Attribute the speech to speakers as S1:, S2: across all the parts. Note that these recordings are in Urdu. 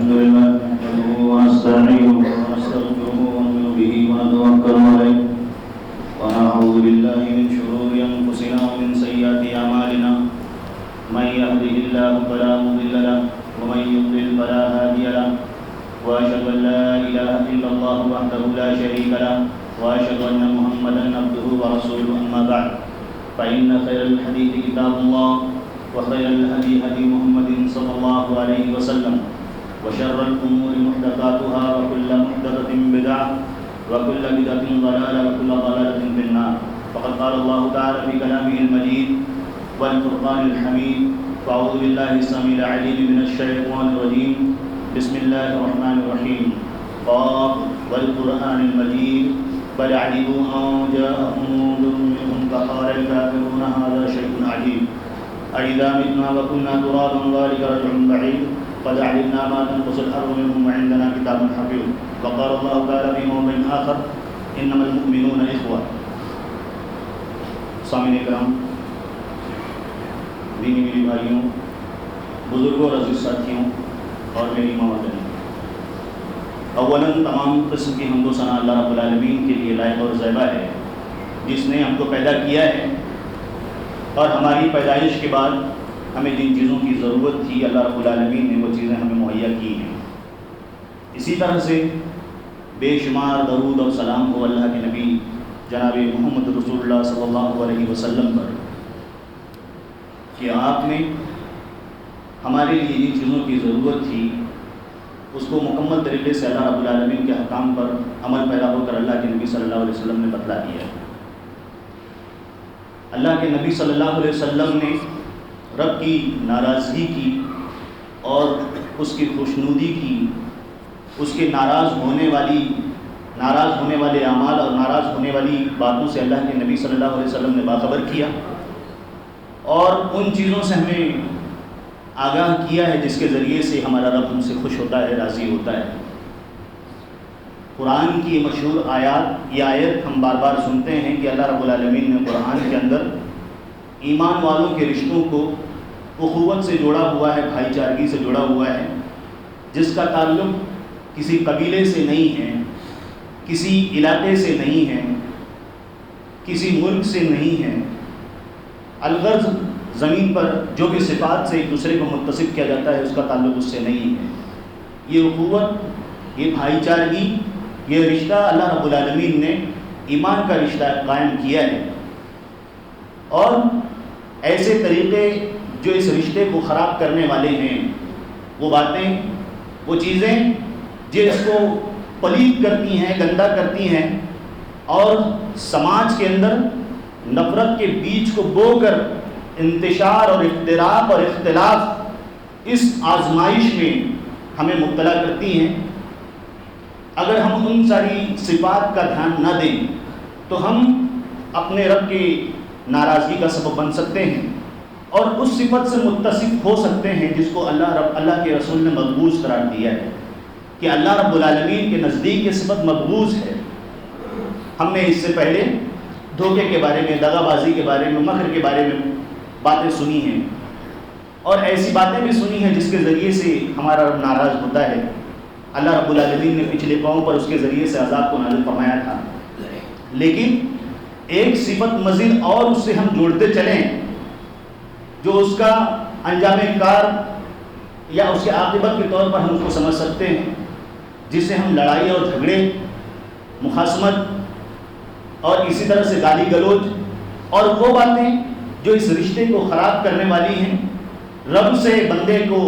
S1: الحمد لله نحمده ونستعينه ونستغفره ونؤمن به ونتوكل عليه ونعوذ بالله من شرور أنفسنا ومن سيئات أعمالنا من يهده الله فلا مضل له ومن يضلل فلا هادي له وأشهد أن لا إله إلا الله وحده لا شريك له وأشهد أن محمدا عبده ورسوله أما بعد فإن خير الحديث كتاب الله وخير الهدي هدي محمد صلى الله عليه وسلم وشر الأمور محدثاتها وكل محدثة بدعة وكل بدعة ضلالة وكل ضلالة في النار فقد قال الله تعالى في كلامه المجيد والفرقان الحميد فأعوذ بالله السميع العليم من الشيطان الرجيم بسم الله الرحمن الرحيم قاف والقرآن المجيد بل عجبوا أن جاءهم منذر منهم فقال الكافرون هذا شيء عجيب أإذا متنا وكنا ترابا ذلك رجع بعيد قد علمنا ما تنقص الأرض منهم وعندنا كتاب حفيظ وقال الله تعالى في موضع آخر إنما المؤمنون إخوة. سامعین کرام، دینی میری بھائیوں، بزرگوں اور عزیز ساتھیوں اور میری ماں وطنی، اولاً تمام قسم کی حمد و ثنا اللہ رب العالمین کے لیے لائق اور زیبا ہے، جس نے ہم کو پیدا کیا ہے اور ہماری پیدائش کے بعد ہمیں جن چیزوں کی ضرورت تھی اللہ رب العالمین نے وہ چیزیں ہمیں مہیا کی ہیں۔ اسی طرح سے بے شمار درود اور سلام ہو اللہ کے نبی جناب محمد رسول اللہ صلی اللہ علیہ وسلم پر کہ آپ نے ہمارے لیے جن چیزوں کی ضرورت تھی اس کو مکمل طریقے سے اللہ رب العالمین کے احکام پر عمل پیدا ہو کر اللہ کے نبی صلی اللہ علیہ وسلم نے بتلا دیا ہے۔ اللہ کے نبی صلی اللہ علیہ وسلم نے رب کی ناراضگی کی اور اس کی خوشنودی کی، اس کے ناراض ہونے والے اعمال اور ناراض ہونے والی باتوں سے اللہ کے نبی صلی اللہ علیہ وسلم نے باخبر کیا اور ان چیزوں سے ہمیں آگاہ کیا ہے جس کے ذریعے سے ہمارا رب ہم سے خوش ہوتا ہے، راضی ہوتا ہے۔ قرآن کی مشہور یہ آیت ہم بار بار سنتے ہیں کہ اللہ رب العالمین نے قرآن کے اندر ایمان والوں کے رشتوں کو اخوت سے جوڑا ہوا ہے، بھائی چارگی سے جوڑا ہوا ہے، جس کا تعلق کسی قبیلے سے نہیں ہے، کسی علاقے سے نہیں ہے، کسی ملک سے نہیں ہے۔ الغرض زمین پر جو بھی صفات سے ایک دوسرے کو متصف کیا جاتا ہے اس کا تعلق اس سے نہیں ہے۔ یہ اخوت، یہ بھائی چارگی، یہ رشتہ اللہ رب العالمین نے ایمان کا رشتہ قائم کیا ہے، اور ایسے طریقے جو اس رشتے کو خراب کرنے والے ہیں، وہ باتیں، وہ چیزیں جو اس کو پلید کرتی ہیں، گندا کرتی ہیں اور سماج کے اندر نفرت کے بیج کو بو کر انتشار اور اختلاف اور اختلاف اس آزمائش میں ہمیں مبتلا کرتی ہیں، اگر ہم ان ساری صفات کا دھیان نہ دیں تو ہم اپنے رب کی ناراضگی کا سبب بن سکتے ہیں اور اس صفت سے متصف ہو سکتے ہیں جس کو اللہ کے رسول نے مقبوض قرار دیا ہے کہ اللہ رب العالمین کے نزدیک یہ صفت مقبوض ہے۔ ہم نے اس سے پہلے دھوکے کے بارے میں، دغا بازی کے بارے میں، مکر کے بارے میں باتیں سنی ہیں اور ایسی باتیں بھی سنی ہیں جس کے ذریعے سے ہمارا رب ناراض ہوتا ہے۔ اللہ رب العالمین نے پچھلے قوم پر اس کے ذریعے سے عذاب کو نازل فرمایا تھا، لیکن ایک صفت مزید اور اس سے ہم جوڑتے چلیں جو اس کا انجام کار یا اس کے عاقبت کے طور پر ہم اس کو سمجھ سکتے ہیں، جس سے ہم لڑائی اور جھگڑے، مخاصمت اور اسی طرح سے گالی گلوچ اور وہ باتیں جو اس رشتے کو خراب کرنے والی ہیں، رب سے بندے کو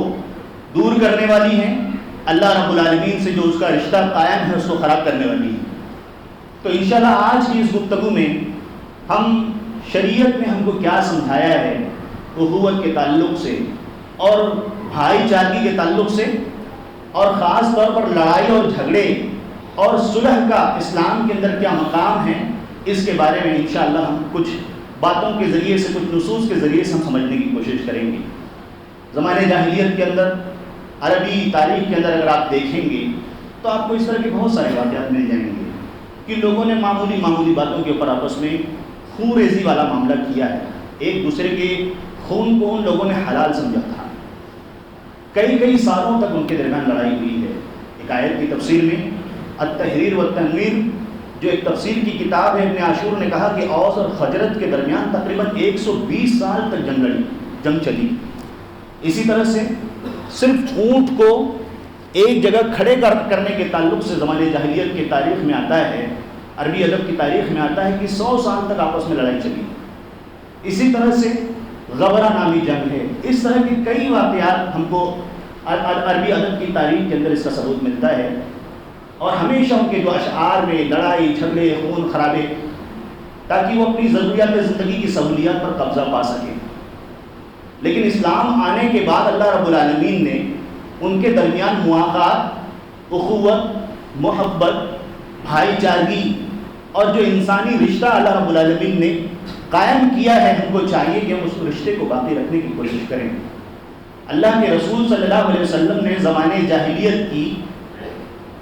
S1: دور کرنے والی ہیں، اللہ رب العالمین سے جو اس کا رشتہ قائم ہے اس کو خراب کرنے والی ہیں۔ تو انشاءاللہ آج کی اس گفتگو میں ہم شریعت میں ہم کو کیا سمجھایا ہے اخوت کے تعلق سے اور بھائی چارگی کے تعلق سے، اور خاص طور پر لڑائی اور جھگڑے اور صلح کا اسلام کے اندر کیا مقام ہے، اس کے بارے میں انشاءاللہ ہم کچھ باتوں کے ذریعے سے، کچھ نصوص کے ذریعے سے ہم سمجھنے کی کوشش کریں گے۔ زمانے جاہلیت کے اندر، عربی تاریخ کے اندر اگر آپ دیکھیں گے تو آپ کو اس طرح کے بہت سارے واقعات مل جائیں گے کہ لوگوں نے معمولی باتوں کے اوپر آپس میں خون ریزی والا معاملہ کیا ہے، ایک دوسرے کے خون کو ان لوگوں نے حلال سمجھا تھا، کئی سالوں تک ان کے درمیان لڑائی ہوئی ہے۔ ایک آیت کی تفسیر میں التحریر والتنویر جو ایک تفسیر کی کتاب ہے، ابن عاشور نے کہا کہ اوس اور خزرج کے درمیان تقریباً 120 سال تک جنگ چلی۔ اسی طرح سے صرف اونٹ کو ایک جگہ کھڑے کرنے کے تعلق سے زمانے جاہلیت کی تاریخ میں آتا ہے، عربی ادب کی تاریخ میں آتا ہے کہ 100 سال تک آپس میں لڑائی چلی۔ اسی طرح سے غبرہ نامی جنگ ہے۔ اس طرح کے کئی واقعات ہم کو عربی ادب کی تاریخ کے اندر اس کا ثبوت ملتا ہے، اور ہمیشہ ان کے جو اشعار میں لڑائی جھگڑے خون خرابے، تاکہ وہ اپنی ضروریات زندگی کی سہولیات پر قبضہ پا سکیں۔ لیکن اسلام آنے کے بعد اللہ رب العالمین نے ان کے درمیان مواقعات، اخوت، محبت، بھائی چارگی اور جو انسانی رشتہ اللہ رب العالمین نے قائم کیا ہے، ہم کو چاہیے کہ ہم اس رشتے کو باقی رکھنے کی کوشش کریں۔ اللہ کے رسول صلی اللہ علیہ وسلم نے زمانے جاہلیت کی،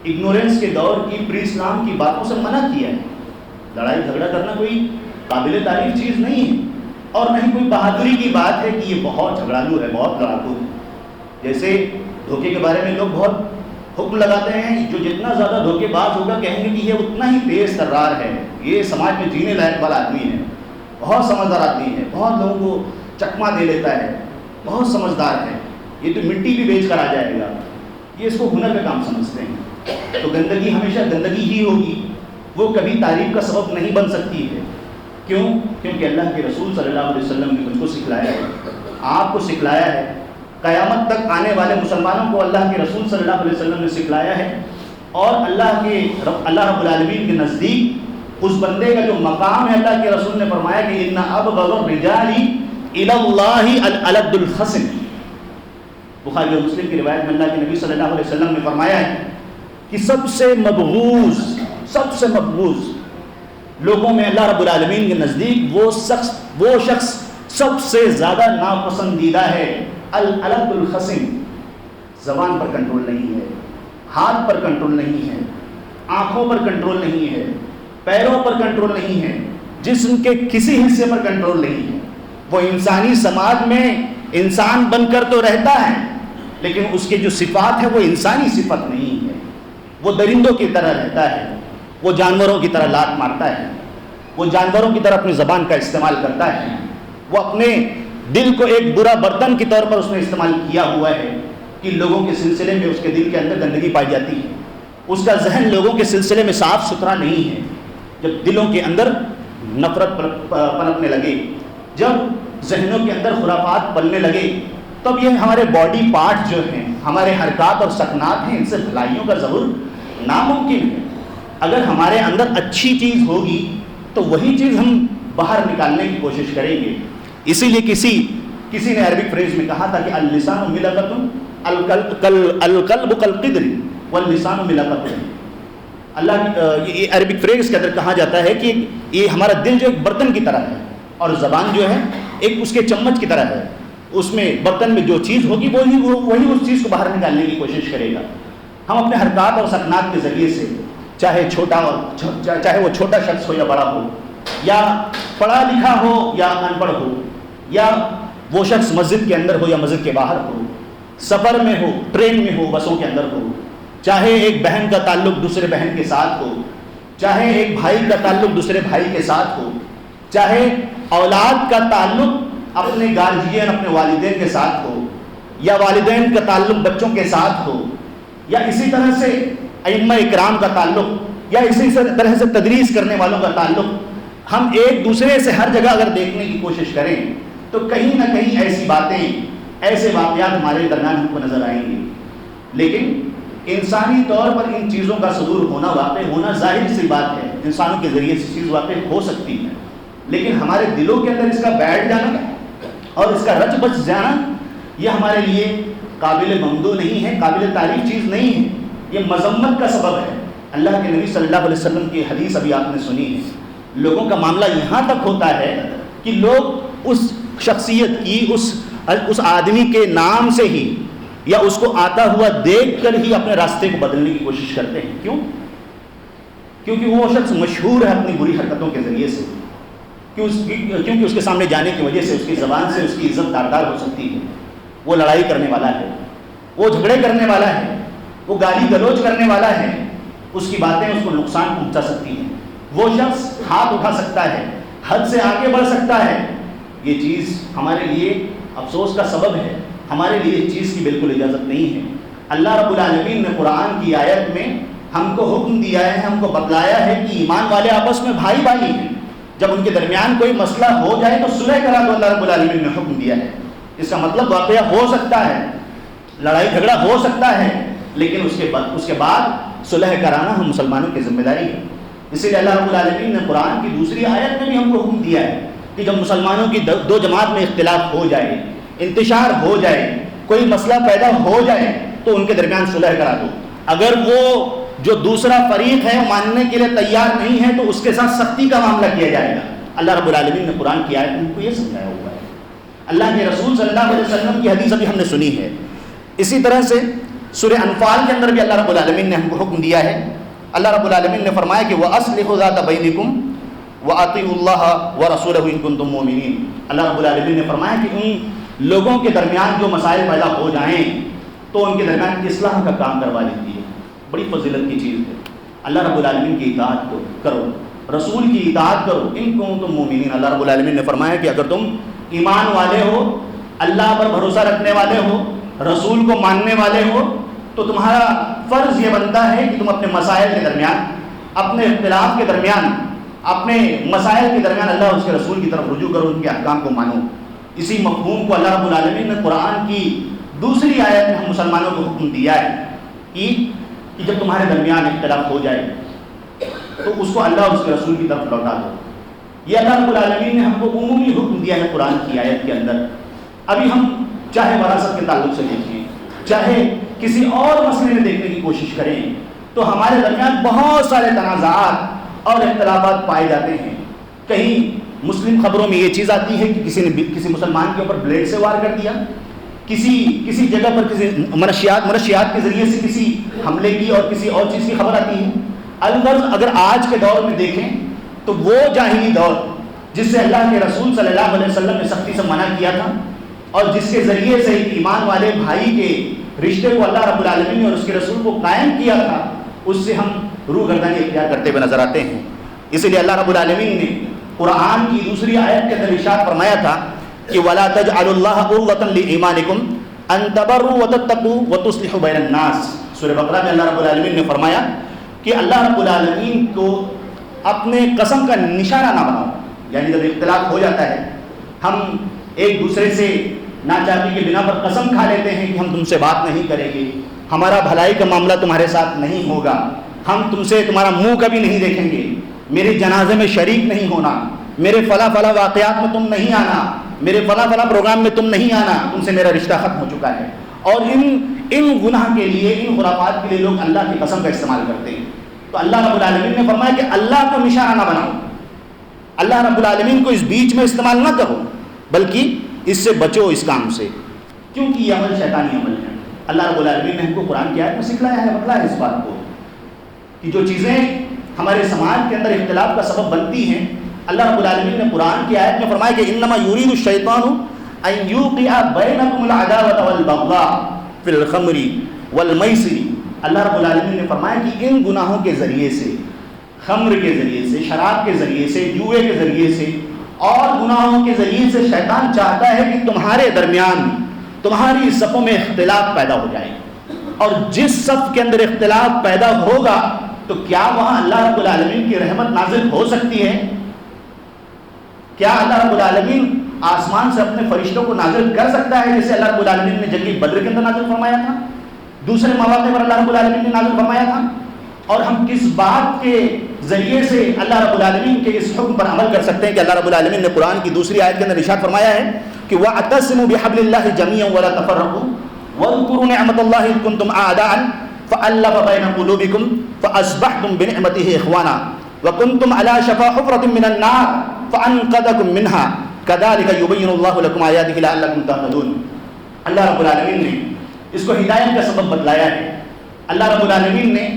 S1: اگنورنس کے دور کی، پری اسلام کی باتوں سے منع کیا ہے۔ لڑائی جھگڑا کرنا کوئی قابل تعریف چیز نہیں ہے، اور نہ ہی کوئی بہادری کی بات ہے کہ یہ بہت جھگڑالو ہے، بہت لڑاکو ہے۔ جیسے دھوکے کے بارے میں لوگ بہت حکم لگاتے ہیں، جو جتنا زیادہ دھوکے باز ہوگا کہیں گے کہ یہ اتنا ہی تیز ترار ہے، یہ سماج میں جینے لائق والا آدمی ہے، بہت سمجھدار آدمی ہے، بہت لوگوں کو چکما دے لیتا ہے، بہت سمجھدار ہے، یہ تو مٹی بھی بیچ کر آ جائے گا، یہ اس کو ہنر کا کام سمجھتے ہیں۔ تو گندگی ہمیشہ گندگی ہی ہوگی، وہ کبھی تعریف کا سبب نہیں بن سکتی ہے۔ کیوں؟ کیونکہ اللہ کے رسول صلی اللہ علیہ وسلم نے مجھ کو سکھلایا ہے، آپ کو سکھلایا ہے، قیامت تک آنے والے مسلمانوں کو اللہ کے رسول صلی اللہ علیہ وسلم نے سکھلایا ہے، اور اللہ رب العالمین کے نزدیک اس بندے کا جو مقام ہے، اللہ کے رسول نے فرمایا کہ ان ابغض الرجال الی اللہ الالد الخصم۔ بخاری اور مسلم کی روایت میں اللہ کے نبی صلی اللہ علیہ وسلم نے فرمایا ہے کہ سب سے مبغوض لوگوں میں اللہ رب العالمین کے نزدیک وہ شخص سب سے زیادہ ناپسندیدہ ہے، الالد الخصم۔ زبان پر کنٹرول نہیں ہے، ہاتھ پر کنٹرول نہیں ہے، آنکھوں پر کنٹرول نہیں ہے، پیروں پر کنٹرول نہیں ہے، جسم کے کسی حصے پر کنٹرول نہیں ہے۔ وہ انسانی سماج میں انسان بن کر تو رہتا ہے، لیکن اس کے جو صفات ہے وہ انسانی صفت نہیں ہے۔ وہ درندوں کی طرح رہتا ہے، وہ جانوروں کی طرح لات مارتا ہے، وہ جانوروں کی طرح اپنی زبان کا استعمال کرتا ہے، وہ اپنے دل کو ایک برا برتن کے طور پر اس نے استعمال کیا ہوا ہے کہ لوگوں کے سلسلے میں اس کے دل کے اندر گندگی پائی جاتی ہے، اس کا ذہن لوگوں کے سلسلے میں صاف ستھرا نہیں ہے۔ جب دلوں کے اندر نفرت پنپنے لگے، جب ذہنوں کے اندر خرافات پلنے لگے، تب یہ ہمارے باڈی پارٹ جو ہیں، ہمارے حرکات اور سکنات ہیں، ان سے بھلائیوں کا ظہور ناممکن ہے۔ اگر ہمارے اندر اچھی چیز ہوگی تو وہی چیز ہم باہر نکالنے کی کوشش کریں گے۔ اسی لیے کسی نے عربک فریز میں کہا تھا کہ اللسان ملقۃ القلب کالقدر واللسان ملقۃ۔ یہ عربک فریز کے اندر کہا جاتا ہے کہ یہ ہمارا دل جو ایک برتن کی طرح ہے، اور زبان جو ہے ایک اس کے چمچ کی طرح ہے، اس میں برتن میں جو چیز ہوگی وہی اس چیز کو باہر نکالنے کی کوشش کرے گا۔ ہم اپنے حرکات اور سکنات کے ذریعے سے، چاہے وہ چھوٹا شخص ہو یا بڑا ہو، یا پڑھا لکھا ہو یا ان پڑھ ہو، یا وہ شخص مسجد کے اندر ہو یا مسجد کے باہر ہو، سفر میں ہو، ٹرین میں ہو، بسوں کے اندر ہو، چاہے ایک بہن کا تعلق دوسرے بہن کے ساتھ ہو، چاہے ایک بھائی کا تعلق دوسرے بھائی کے ساتھ ہو، چاہے اولاد کا تعلق اپنے گارجین اپنے والدین کے ساتھ ہو، یا والدین کا تعلق بچوں کے ساتھ ہو، یا اسی طرح سے ائمہ اکرام کا تعلق، یا اسی طرح سے تدریس کرنے والوں کا تعلق، ہم ایک دوسرے سے ہر جگہ اگر دیکھنے کی کوشش کریں تو کہیں نہ کہیں ایسی باتیں، ایسے واقعات ہمارے درمیان ہم کو نظر آئیں گے۔ لیکن انسانی طور پر ان چیزوں کا صدور ہونا، واقع ہونا ظاہر سی بات ہے، انسانوں کے ذریعے سے چیز واقع ہو سکتی ہے، لیکن ہمارے دلوں کے اندر اس کا بیٹھ جانا اور اس کا رچ بچ جانا، یہ ہمارے لیے قابل ممدوح نہیں ہے، قابل تعریف چیز نہیں ہے، یہ مذمت کا سبب ہے۔ اللہ کے نبی صلی اللہ علیہ وسلم کی حدیث ابھی آپ نے سنی ہے۔ لوگوں کا معاملہ یہاں تک ہوتا ہے کہ لوگ اس شخصیت کی، اس آدمی کے نام سے ہی یا اس کو آتا ہوا دیکھ کر ہی اپنے راستے کو بدلنے کی کوشش کرتے ہیں۔ کیوں؟ کیونکہ وہ شخص مشہور ہے اپنی بری حرکتوں کے ذریعے سے، کیونکہ اس کے سامنے جانے کی وجہ سے اس کی زبان سے اس کی عزت داردار ہو سکتی ہے، وہ لڑائی کرنے والا ہے، وہ جھگڑے کرنے والا ہے، وہ گالی گلوچ کرنے والا ہے، اس کی باتیں اس کو نقصان پہنچا سکتی ہیں، وہ شخص ہاتھ اٹھا سکتا ہے، حد سے آگے بڑھ سکتا ہے. یہ چیز ہمارے لیے افسوس کا سبب ہے، ہمارے لیے اس چیز کی بالکل اجازت نہیں ہے. اللہ رب العالمین نے قرآن کی آیت میں ہم کو حکم دیا ہے، ہم کو بتلایا ہے کہ ایمان والے آپس میں بھائی بھائی ہیں. جب ان کے درمیان کوئی مسئلہ ہو جائے تو صلح کرا دو، اللہ رب العالمین نے حکم دیا ہے. اس کا مطلب واقعہ ہو سکتا ہے، لڑائی جھگڑا ہو سکتا ہے، لیکن اس کے بعد صلح کرانا ہم مسلمانوں کی ذمہ داری ہے. اسی لیے اللہ رب العالمین نے قرآن کی دوسری آیت میں بھی ہم کو حکم دیا ہے کہ جب مسلمانوں کی دو جماعت میں اختلاف ہو جائے، انتشار ہو جائے، کوئی مسئلہ پیدا ہو جائے تو ان کے درمیان صلح کرا دو. اگر وہ جو دوسرا فریق ہے ماننے کے لیے تیار نہیں ہے تو اس کے ساتھ سختی کا معاملہ کیا جائے گا. اللہ رب العالمین نے قرآن کی آیت میں ہم کو یہ سمجھایا ہوا ہے. اللہ کے رسول صلی اللہ علیہ وسلم کی حدیث ابھی ہم نے سنی ہے. اسی طرح سے سورہ انفال کے اندر بھی اللہ رب العالمین نے ہم کو حکم دیا ہے. اللہ رب العالمین نے فرمایا کہ وَأَصْلِحُوا ذَاتَ بَيْنِكُمْ وَأَطِيعُوا اللَّهَ وَرَسُولَهُ إِن كُنتُم مُّؤْمِنِينَ. اللہ رب العالمین نے فرمایا کہ ان لوگوں کے درمیان جو مسائل پیدا ہو جائیں تو ان کے درمیان اصلاح کا کام کروا لیجیے. بڑی فضیلت کی چیز ہے. اللہ رب العالمین کی اطاعت کرو، رسول کی اطاعت کرو. ان کنتم مؤمنین، اللہ رب العالمین نے فرمایا کہ اگر تم ایمان والے ہو، اللہ پر بھروسہ رکھنے والے ہو، رسول کو ماننے والے ہو، تو تمہارا فرض یہ بنتا ہے کہ تم اپنے مسائل کے درمیان، اپنے اختلاف کے درمیان، اپنے مسائل کے درمیان اللہ اور اس کے رسول کی طرف رجوع کرو، ان کے احکام کو مانو. اسی مفہوم کو اللہ رب العالمین نے قرآن کی دوسری آیت میں ہم مسلمانوں کو حکم دیا ہے کہ جب تمہارے درمیان اختلاف ہو جائے تو اس کو اللہ اور اس کے رسول کی طرف لوٹا دو. یہ اللہ رب العالمین نے ہم کو عمومی حکم دیا ہے قرآن کی آیت کے اندر. ابھی ہم چاہے وراثت کے تعلق سے دیکھیں، چاہے کسی اور مسئلے میں دیکھنے کی کوشش کریں، تو ہمارے درمیان بہت سارے تنازعات اور اختلافات پائے جاتے ہیں. کہیں مسلم خبروں میں یہ چیز آتی ہے کہ کسی نے کسی مسلمان کے اوپر بلیڈ سے وار کر دیا، کسی جگہ پر کسی منشیات کے ذریعے سے کسی حملے کی اور کسی اور چیز کی خبر آتی ہے. الغرض اگر آج کے دور میں دیکھیں تو وہ جاہلی دور جس سے اللہ کے رسول صلی اللہ علیہ وسلم نے سختی سے منع کیا تھا اور جس کے ذریعے سے ایمان والے بھائی کے رشتے کو اللہ رب العالمین نے اور اس کے رسول کو قائم کیا تھا، اس سے ہم روح گردانی اختیار کرتے ہوئے نظر آتے ہیں. اسی لیے اللہ رب العالمین نے قرآن کی دوسری آیت کے اندر ارشاد فرمایا تھا کہ وَلَا تَجْعَلُوا اللَّهَ عُرْضَةً لِإِيمَانِكُمْ أَن تَبَرُّوا وَتَتَّقُوا وَتُصْلِحُوا بَيْنَ النَّاسِ. سورہ بقرہ میں اللہ رب العالمین نے فرمایا کہ اللہ رب العالمین کو اپنے قسم کا نشانہ نہ بناؤ. یعنی جب اختلاف ہو جاتا ہے، ہم ایک دوسرے سے ناچاکی کے بنا پر قسم کھا لیتے ہیں کہ ہم تم سے بات نہیں کریں گے، ہمارا بھلائی کا معاملہ تمہارے ساتھ نہیں ہوگا، ہم تم سے تمہارا منہ کبھی نہیں دیکھیں گے، میرے جنازے میں شریک نہیں ہونا، میرے فلاں فلاں واقعات میں تم نہیں آنا، میرے فلاں فلاں پروگرام میں تم نہیں آنا، تم سے میرا رشتہ ختم ہو چکا ہے. اور ان گناہ کے لیے، ان خرافات کے لیے لوگ اللہ کی قسم کا استعمال کرتے ہیں. تو اللہ رب العالمین نے فرمایا کہ اللہ کو نشانہ نہ بناؤ، اللہ رب العالمین کو اس بیچ میں استعمال نہ کرو، بلکہ اس سے بچو اس کام سے، کیونکہ یہ عمل شیطانی عمل ہے. اللہ رب العالمین نے ہم کو قرآن کی آیت میں سکھلایا ہے، بتلایا ہے اس بات کو کہ جو چیزیں ہمارے سماج کے اندر اختلاف کا سبب بنتی ہیں، اللہ رب العالمین نے قرآن کی آیت میں فرمایا کہ انما یرید الشیطان ان یوقع بینکم العداوۃ والبغضاء فی الخمر والمیسر. اللہ رب العالمین نے فرمایا کہ ان گناہوں کے ذریعے سے، خمر کے ذریعے سے، شراب کے ذریعے سے، جوئے کے ذریعے سے اور گناہوں کے ذریعے سے شیطان چاہتا ہے کہ تمہارے درمیان، تمہاری صفوں میں اختلاف پیدا ہو جائے. اور جس صف کے اندر اختلاف پیدا ہوگا تو کیا وہاں اللہ رب العالمین کی رحمت نازل ہو سکتی ہے؟ کیا اللہ رب العالمین آسمان سے اپنے فرشتوں کو نازل کر سکتا ہے جیسے اللہ رب العالمین نے جنگی بدر کے اندر نازل فرمایا تھا، دوسرے مواقع پر اللہ رب العالمین نے نازل فرمایا تھا؟ اور ہم کس بات کے ذریعے سے اللہ رب العالمین کے اس حکم پر عمل کر سکتے ہیں کہ اللہ رب العالمین نے قرآن کی دوسری آیت کے اندر ارشاد فرمایا ہے کہ وَاعْتَصِمُوا بِحَبْلِ اللَّهِ جَمِيعًا وَلَا تَفَرَّقُوا وَاذْكُرُوا نِعْمَةَ اللَّهِ إِذْ كُنتُمْ أَعْدَاءً فَأَلَّفَ بَيْنَ قُلُوبِكُمْ فَأَصْبَحْتُمْ بِنِعْمَتِهِ إِخْوَانًا وَكُنتُمْ عَلَى شَفَا حُفْرَةٍ مِّنَ النَّارِ فَأَنْقَذَكُم مِّنْهَا كَذَلِكَ يُبَيِّنُ اللَّهُ لَكُمْ آيَاتِهِ لَعَلَّكُمْ تَهْتَدُونَ. اللہ رب العالمین نے اس کو ہدایت کا سبب بتلایا ہے. اللہ رب العالمین نے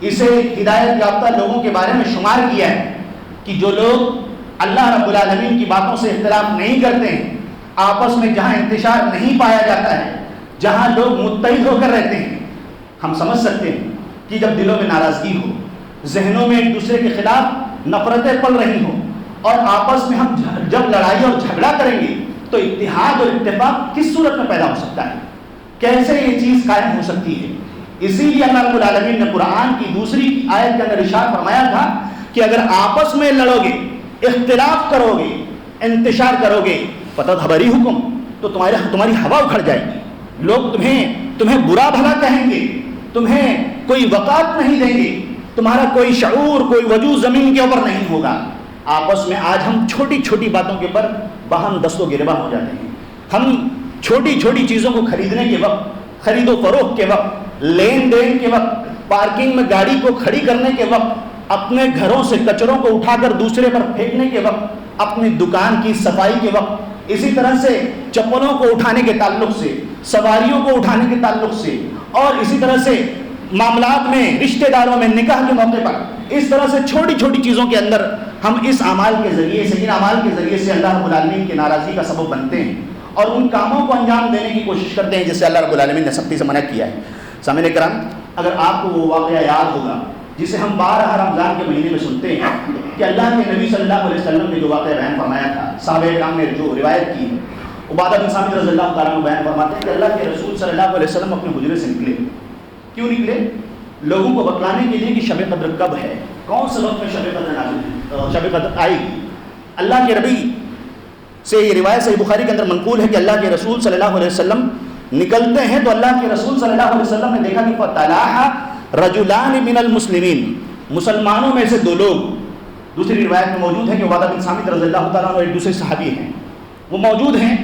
S1: اسے ہدایت یافتہ لوگوں کے بارے میں شمار کیا ہے کہ جو لوگ اللہ رب العالمین کی باتوں سے اختلاف نہیں کرتے ہیں، آپس میں جہاں انتشار نہیں پایا جاتا ہے، جہاں لوگ متحد ہو کر رہتے ہیں، ہم سمجھ سکتے ہیں کہ جب دلوں میں ناراضگی ہو، ذہنوں میں ایک دوسرے کے خلاف نفرتیں پل رہی ہوں، اور آپس میں ہم جب لڑائی اور جھگڑا کریں گے تو اتحاد اور اتفاق کس صورت میں پیدا ہو سکتا ہے؟ کیسے یہ چیز قائم ہو سکتی ہے؟ اسی لیے اللہ رب العالمین نے قرآن کی دوسری آیت کے اندر ارشاد فرمایا تھا کہ اگر آپس میں لڑو گے، اختلاف کرو گے، انتشار کرو گے، فتذهب ريحكم، تو تمہاری ہوا اکھڑ جائے گی، لوگ تمہیں برا بھلا کہیں گے، تمہیں کوئی وقات نہیں دیں گے، تمہارا کوئی شعور، کوئی وجود زمین کے اوپر نہیں ہوگا۔ آپس میں آج ہم چھوٹی چھوٹی باتوں کے اوپر باہم دست و گریباں ہو جاتے ہیں۔ ہم چھوٹی چھوٹی چیزوں کو خریدنے کے وقت، خرید و فروخت کے وقت، لین دین کے وقت، پارکنگ میں گاڑی کو کھڑی کرنے کے وقت، اپنے گھروں سے کچروں کو اٹھا کر دوسرے پر پھینکنے کے وقت، اپنی دکان کی صفائی کے وقت، اسی طرح سے چپلوں کو اٹھانے کے تعلق سے، سواریوں کو اٹھانے کے تعلق سے، اور اسی طرح سے معاملات میں، رشتہ داروں میں، نکاح کے موقع پر، اس طرح سے چھوٹی چھوٹی چیزوں کے اندر ہم اس اعمال کے ذریعے سے، ان اعمال کے ذریعے سے اللہ رب العالمین کی ناراضگی کا سبب بنتے ہیں اور ان کاموں کو انجام دینے کی کوشش کرتے ہیں جس سے اللہ رب العالمین نے سختی سے منع کیا ہے۔ سامعین کرام، اگر آپ کو وہ واقعہ یاد ہوگا جسے ہم بارہا رمضان کے مہینے میں سنتے ہیں کہ اللہ کے نبی صلی اللہ علیہ وسلم نے جو واقعہ بیان فرمایا تھا، صحابہ کرام نے جو روایت کی، عبادہ بن صامت رضی اللہ تعالیٰ عنہ بیان فرماتے ہیں کہ اللہ کے رسول صلی اللہ علیہ وسلم اپنے حجرے سے نکلے۔ کیوں نکلے؟ لوگوں کو بتلانے کے لیے کہ شب قدر کب ہے، کون سے وقت میں شب قدر آئے گی۔ اللہ کے نبی سے یہ روایت صحیح بخاری کے اندر منقول ہے کہ اللہ کے رسول صلی اللہ علیہ وسلم نکلتے ہیں تو اللہ کے رسول صلی اللہ علیہ وسلم نے دیکھا کہ فَطَلَعَ رَجُلَانِ مِنَ الْمُسْلِمِينَ، مسلمانوں میں سے دو لوگ، دوسری روایت میں موجود ہے کہ عبادہ بن صامت رضی اللہ تعالیٰ عنہ ایک دوسرے صحابی ہیں، وہ موجود ہیں،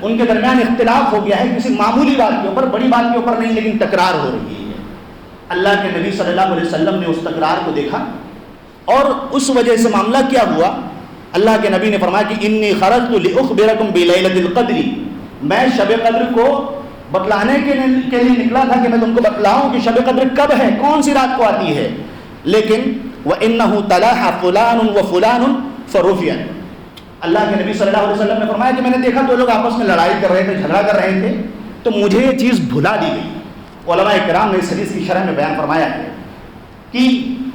S1: ان کے درمیان اختلاف ہو گیا ہے کسی معمولی بات کے اوپر، بڑی بات کے اوپر نہیں، لیکن تکرار ہو رہی ہے۔ اللہ کے نبی صلی اللہ علیہ وسلم نے اس تکرار کو دیکھا اور اس وجہ سے معاملہ کیا ہوا، اللہ کے نبی نے فرمایا کہ انی خرجت لأخبرکم بلیلۃ القدر، میں شب قدر کو بتلانے کے لیے نکلا تھا کہ میں تم کو بتلاؤں کہ شب قدر کب ہے، کون سی رات کو آتی ہے، لیکن وَإِنَّهُ تَلَاحَ فُلَانٌ وَفُلَانٌ فَرُفِيَ، اللہ کے نبی صلی اللہ علیہ وسلم نے فرمایا کہ میں نے دیکھا تو لوگ آپس میں لڑائی کر رہے تھے، جھگڑا کر رہے تھے، تو مجھے یہ چیز بھلا دی گئی۔ علماء کرام نے اس حدیث کی شرح میں بیان فرمایا ہے کہ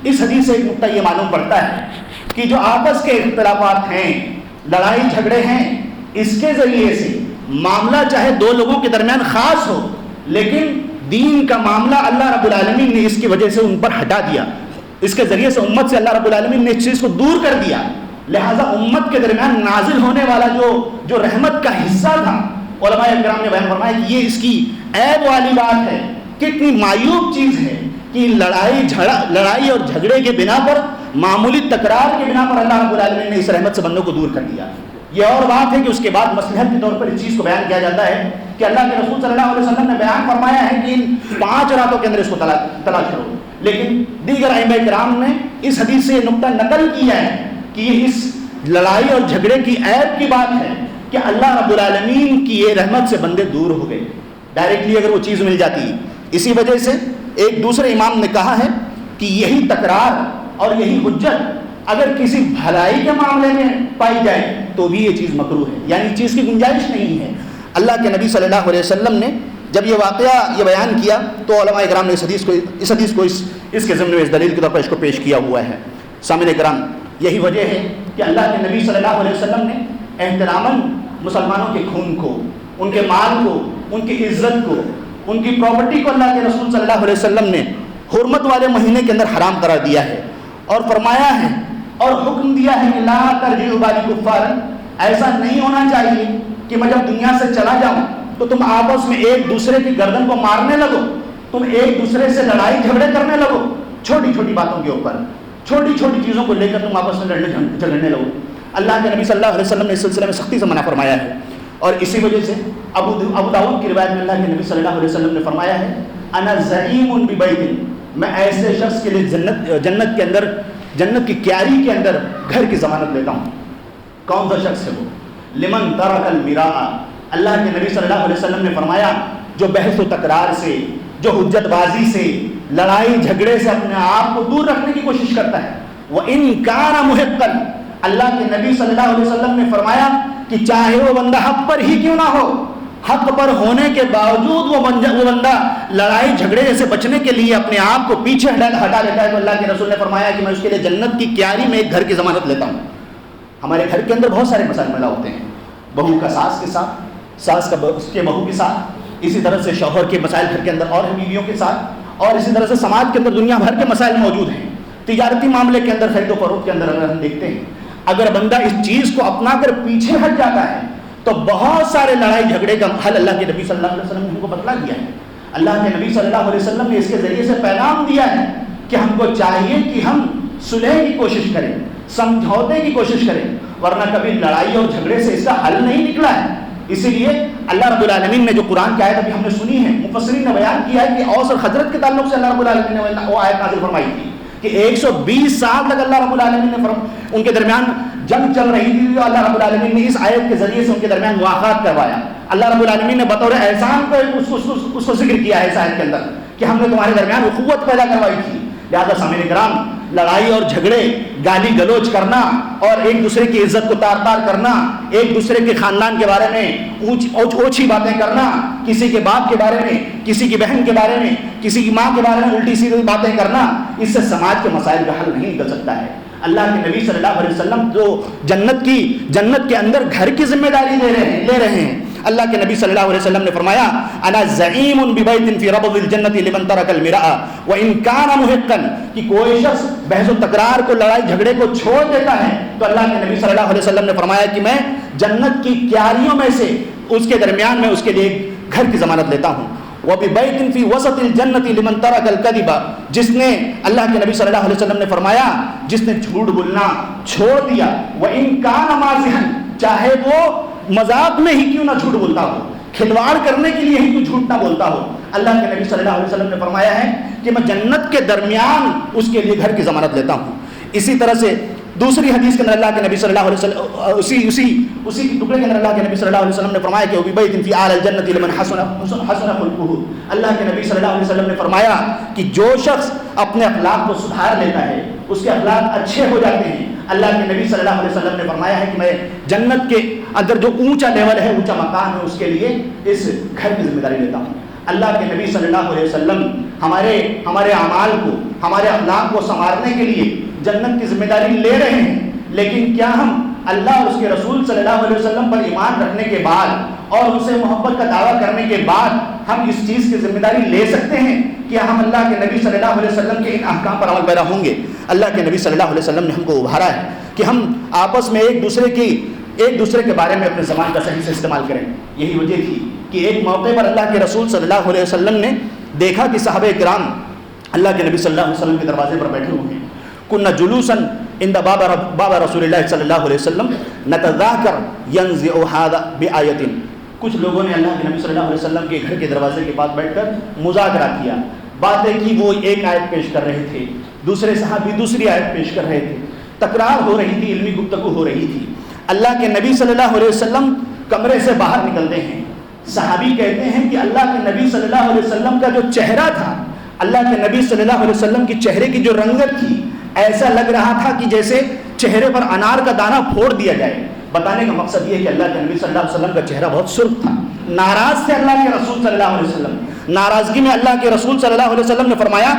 S1: اس حدیث سے ایک نقطہ یہ معلوم پڑتا ہے کہ جو آپس کے اختلافات ہیں، لڑائی جھگڑے ہیں، اس کے ذریعے سے معاملہ چاہے دو لوگوں کے درمیان خاص ہو، لیکن دین کا معاملہ اللہ رب العالمین نے اس کی وجہ سے ان پر ہٹا دیا، اس کے ذریعے سے امت سے اللہ رب العالمین نے اس چیز کو دور کر دیا، لہٰذا امت کے درمیان نازل ہونے والا جو رحمت کا حصہ تھا، علماء کرام نے بیان فرمایا کہ یہ اس کی عیب والی بات ہے، کتنی معیوب چیز ہے کہ لڑائی اور جھگڑے کے بنا پر، معمولی تکرار کے بنا پر اللہ رب العالمین نے اس رحمت سے بندوں کو دور کر دیا۔ یہ اور بات ہے کہ اس کے بعد مصلحت کے طور پر اس چیز کو بیان کیا جاتا ہے کہ اللہ کے رسول صلی اللہ علیہ وسلم نے بیان فرمایا ہے کہ ان 5 راتوں کے اندر اس کو تلاش کرو، لیکن دیگر ائمہ کرام نے اس حدیث سے یہ نقطہ نقل کیا ہے کہ یہ اس لڑائی اور جھگڑے کی عیب کی بات ہے کہ اللہ رب العالمین کی یہ رحمت سے بندے دور ہو گئے، ڈائریکٹلی اگر وہ چیز مل جاتی۔ اسی وجہ سے ایک دوسرے امام نے کہا ہے کہ یہی تکرار اور یہی حجت اگر کسی بھلائی کے معاملے میں پائی جائے تو بھی یہ چیز مکروہ ہے، یعنی چیز کی گنجائش نہیں ہے۔ اللہ کے نبی صلی اللہ علیہ وسلم نے جب یہ واقعہ یہ بیان کیا تو علماء کرام نے اس حدیث کو اس کے ضمن میں اس دلیل کے طور پر اس کو پیش کیا ہوا ہے۔ سامعین کرام، یہی وجہ ہے کہ اللہ کے نبی صلی اللہ علیہ وسلم نے احتراماً مسلمانوں کے خون کو، ان کے مال کو، ان کی عزت کو، ان کی پراپرٹی کو اللہ کے رسول صلی اللہ علیہ وسلم نے حرمت والے مہینے کے اندر حرام قرار دیا ہے اور فرمایا ہے اور حکم دیا ہے کہ لا ترجعوا بعدی کفارا، ایسا نہیں ہونا چاہیے کہ میں جب دنیا سے چلا جاؤں تو تم آپس میں ایک دوسرے کی گردن کو مارنے لگو، تم ایک دوسرے سے لڑائی جھگڑے کرنے لگو، چھوٹی چھوٹی باتوں کے اوپر، چھوٹی چھوٹی چیزوں کو لے کر تم آپس میں جھگڑنے لگو۔ اللہ کے نبی صلی اللہ علیہ وسلم نے اس سلسلے میں سختی سے منع فرمایا ہے، اور اسی وجہ سے ابو داؤد کی روایت میں اللہ کے نبی صلی اللہ علیہ وسلم نے فرمایا ہے انا زعیم ببیت، میں ایسے شخص کے لیے جنت کے اندر، جنت کی کیاری کے اندر گھر کی ضمانت لیتا ہوں۔ کون سا شخص ہے وہ؟ لمن ترک المراء، اللہ کے نبی صلی اللہ علیہ وسلم نے فرمایا جو بحث و تکرار سے، جو حجت بازی سے، لڑائی جھگڑے سے اپنے آپ کو دور رکھنے کی کوشش کرتا ہے، وَإِن كَانَ مُحِقًّا، اللہ کے نبی صلی اللہ علیہ وسلم نے فرمایا کہ چاہے وہ بندہ حق پر ہی کیوں نہ ہو،
S2: حق پر ہونے کے باوجود وہ بندہ لڑائی جھگڑے سے بچنے کے لیے اپنے آپ کو پیچھے ہٹا لیتا ہے، تو اللہ کے رسول نے فرمایا کہ میں اس کے لیے جنت کی کیاری میں ایک گھر کی ضمانت لیتا ہوں۔ ہمارے گھر کے اندر بہت سارے مسائل پیدا ہوتے ہیں، بہو کا ساس کے ساتھ، ساس کا اس کے بہو کے ساتھ، اسی طرح سے شوہر کے مسائل گھر کے اندر اور بیویوں کے ساتھ، اور اسی طرح سے سماج کے اندر دنیا بھر کے مسائل موجود ہیں۔ تجارتی معاملے کے اندر، خرید و فروخت کے اندر اگر ہم دیکھتے ہیں، اگر بندہ اس چیز کو اپنا کر پیچھے ہٹ جاتا ہے تو بہت سارے لڑائی جھگڑے کا حل اللہ کے نبی صلی اللہ علیہ وسلم نے ہم کو بتلا دیا ہے۔ اللہ کے نبی صلی اللہ علیہ وسلم نے اس کے ذریعے سے پیغام دیا ہے کہ ہم کو چاہیے کہ ہم صلح کی کوشش کریں، سمجھوتے کی کوشش کریں، ورنہ کبھی لڑائی اور جھگڑے سے اس کا حل نہیں نکلا ہے۔ اسی لیے اللہ رب العالمین نے جو قرآن کی آیت ابھی ہم نے سنی ہے، مفسرین نے بیان کیا ہے کہ اوس اور خزرج کے تعلق سے اللہ رب العالمین نے وہ آیت نازل فرمائی تھی کہ 120 سال تک اللہ رب العالمین نے ان کے درمیان جنگ چل رہی تھی، تو اللہ رب العالمین نے اس آیت کے ذریعے سے ان کے درمیان مواخات کروایا۔ اللہ رب العالمین نے بطور احسان کو اس کو ذکر کیا ہے اس آیت کے اندر کہ ہم نے تمہارے درمیان اخوت پیدا کروائی تھی۔ لہٰذا سامعین کرام، لڑائی اور جھگڑے، گالی گلوچ کرنا اور ایک دوسرے کی عزت کو تار تار کرنا، ایک دوسرے کے خاندان کے بارے میں اوچھی باتیں کرنا، کسی کے باپ کے بارے میں، کسی کی بہن کے بارے میں، کسی کی ماں کے بارے میں الٹی سیدھی باتیں کرنا، اس سے سماج کے مسائل کا حل نہیں نکل سکتا ہے۔ اللہ کے نبی صلی اللہ علیہ وسلم جو جنت کے اندر گھر کی ذمہ داری لے رہے ہیں، اللہ کے نبی صلی اللہ علیہ وسلم نے فرمایا انا زعیم ببیت فی ربض الجنۃ لمن ترک المراء وان کان محقا، کہ کوئی شخص بحث و تکرار کو، لڑائی جھگڑے کو چھوڑ دیتا ہے تو اللہ کے نبی صلی اللہ علیہ وسلم نے فرمایا کہ میں جنت کی کیاریوں میں سے اس کے درمیان میں اس کے لیے گھر کی ضمانت لیتا ہوں۔ وببیت فی وسط الجنۃ لمن ترک الکذب، جس نے، اللہ کے نبی صلی اللہ علیہ وسلم نے فرمایا جس نے جھوٹ بولنا چھوڑ دیا، وان کان مازحا، چاہے وہ مذاق میں ہی کیوں نہ جھوٹ بولتا ہو، کھلواڑ کرنے کے لیے ہی کیوں جھوٹ نہ بولتا ہو، اللہ کے نبی صلی اللہ علیہ وسلم نے فرمایا ہے کہ میں جنت کے درمیان اس کے لیے گھر کی ضمانت لیتا ہوں۔ اسی طرح سے دوسری حدیث کے اندر اللہ کے نبی صلی اللہ علیہ وسلم اسی ٹکڑے کے اندر اللہ کے نبی صلی اللہ علیہ وسلم نے فرمایا کہ وبیت فی اعلی الجنۃ لمن حسن خلقہ، اللہ کے نبی صلی اللہ علیہ وسلم نے فرمایا کہ جو شخص اپنے اخلاق کو سدھار لیتا ہے، اس کے اخلاق اچھے ہو جاتے ہیں، اللہ کے نبی صلی اللہ علیہ وسلم نے فرمایا ہے کہ میں جنت کے اندر جو اونچا لیول ہے، اونچا مقام ہے، اس کے لیے اس گھر کی ذمہ داری لیتا ہوں۔ اللہ کے نبی صلی اللہ علیہ وسلم ہمارے اعمال کو، ہمارے اخلاق کو سنوارنے کے لیے جنت کی ذمہ داری لے رہے ہیں، لیکن کیا ہم اللہ اور اس کے رسول صلی اللہ علیہ وسلم پر ایمان رکھنے کے بعد اور ان سے محبت کا دعویٰ کرنے کے بعد ہم اس چیز کی ذمہ داری لے سکتے ہیں کہ ہم اللہ کے نبی صلی اللہ علیہ وسلم کے ان احکام پر عمل پیرا ہوں گے؟ اللہ کے نبی صلی اللہ علیہ وسلم نے ہم کو ابھارا ہے کہ ہم آپس میں ایک دوسرے کے بارے میں اپنے زبان کا صحیح سے استعمال کریں۔ یہی وجہ تھی کہ ایک موقع پر اللہ کے رسول صلی اللہ علیہ وسلم نے دیکھا کہ صحابہ کرام اللہ کے نبی صلی اللہ علیہ وسلم کے دروازے پر بیٹھے ہوئے ہیں۔ کنا جلوسا عند باب رسول اللہ صلی اللہ علیہ وسلم نتذاکر ینزع ھذا بآیۃ، کچھ لوگوں نے اللہ کے نبی صلی اللہ علیہ وسلم کے گھر کے دروازے کے پاس بیٹھ کر مذاکرہ کیا، باتیں کی، وہ ایک آیت پیش کر رہے تھے، دوسرے صحابی دوسری آیت پیش کر رہے تھے، تکرار ہو رہی تھی، علمی گفتگو ہو رہی تھی۔ اللہ کے نبی صلی اللہ علیہ وسلم کمرے سے باہر نکلتے ہیں، صحابی کہتے ہیں کہ اللہ کے نبی صلی اللہ علیہ وسلم کا جو چہرہ تھا، اللہ کے نبی صلی اللہ علیہ وسلم کی چہرے کی جو رنگت تھی، ایسا لگ رہا تھا کہ جیسے چہرے پر انار کا دانہ پھوڑ دیا جائے۔ بتانے کا مقصد یہ کہ اللہ کے نبی صلی اللہ علیہ وسلم کا چہرہ بہت سرخ تھا، ناراض تھے اللہ کے رسول صلی اللہ علیہ وسلم۔ ناراضگی میں اللہ کے رسول صلی اللہ علیہ وسلم نے فرمایا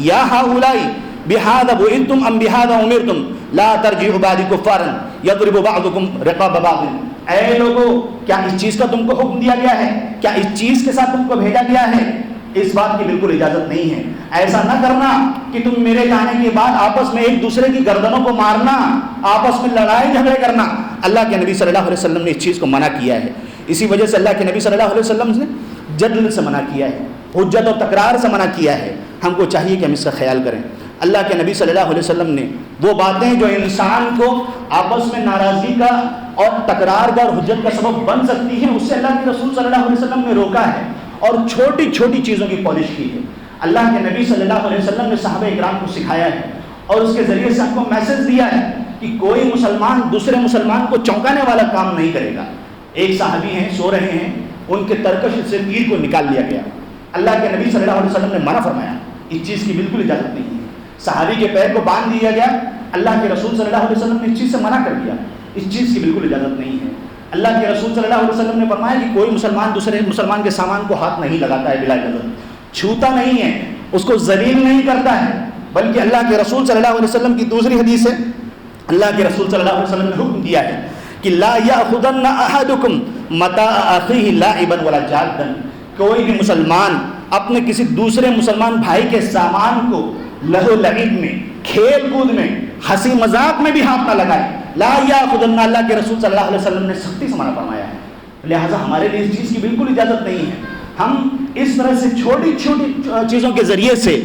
S2: یا ہؤلاء بہذا بعثتم ام بہذا امرتم لا ترجعوا بعد کفارا یضرب بعضکم رقاب بعض، اے لوگو کیا اس چیز کا تم کو حکم دیا گیا ہے؟ کیا اس چیز کے ساتھ تم کو بھیجا گیا ہے؟ اس بات کی بالکل اجازت نہیں ہے۔ ایسا نہ کرنا کہ تم میرے جانے کے بعد آپس میں ایک دوسرے کی گردنوں کو مارنا، آپس میں لڑائی جھگڑے کرنا۔ اللہ کے نبی صلی اللہ علیہ وسلم نے اس چیز کو منع کیا ہے۔ اسی وجہ سے اللہ کے نبی صلی اللہ علیہ وسلم نے جدل سے منع کیا ہے، حجت اور تکرار سے منع کیا ہے۔ ہم کو چاہیے کہ ہم اس کا خیال کریں۔ اللہ کے نبی صلی اللہ علیہ وسلم نے وہ باتیں جو انسان کو آپس میں ناراضگی کا اور تکرار کا اور حجت کا سبب بن سکتی ہیں، اس سے اللہ کے رسول صلی اللہ علیہ وسلم نے روکا ہے اور چھوٹی چھوٹی چیزوں کی پالش کی ہے۔ اللہ کے نبی صلی اللہ علیہ وسلم نے صحابہ اکرام کو سکھایا ہے اور اس کے ذریعے سے ہم کو میسج دیا ہے کہ کوئی مسلمان دوسرے مسلمان کو چونکانے والا کام نہیں کرے گا۔ ایک صحابی ہیں، سو رہے ہیں، ان کے ترکش سے تیر کو نکال لیا گیا۔ اللہ کے نبی صلی اللہ علیہ وسلم نے منع فرمایا، اس چیز کی بالکل اجازت نہیں ہے۔ صحابی کے پیر کو باندھ دیا گیا، اللہ کے رسول صلی اللہ علیہ وسلم نے اس چیز سے منع کر دیا، اس چیز کی بالکل اجازت نہیں ہے۔ اللہ کے رسول صلی اللہ علیہ وسلم نے فرمایا کہ کوئی مسلمان دوسرے مسلمان کے سامان کو ہاتھ نہیں لگاتا ہے بلا اجازت، چھوتا نہیں ہے، اس کو ذلیل نہیں کرتا ہے، بلکہ اللہ کے رسول صلی اللہ علیہ وسلم کی دوسری حدیث ہے، اللہ کے رسول صلی اللہ علیہ وسلم نے حکم دیا ہے کہ لا یأخذن احدکم متاع اخیہ لاعبا ولا جادا، کوئی بھی مسلمان اپنے کسی دوسرے مسلمان بھائی کے سامان کو لہو لعب میں، کھیل کود میں، ہنسی مذاق میں بھی ہاتھ نہ لگائے. لا یاخذن، اللہ کے رسول صلی اللہ علیہ وسلم نے سختی سے منع فرمایا ہے. لہٰذا ہمارے لیے اس چیز کی بالکل اجازت نہیں ہے. ہم اس طرح سے چھوٹی چھوٹی چیزوں کے ذریعے سے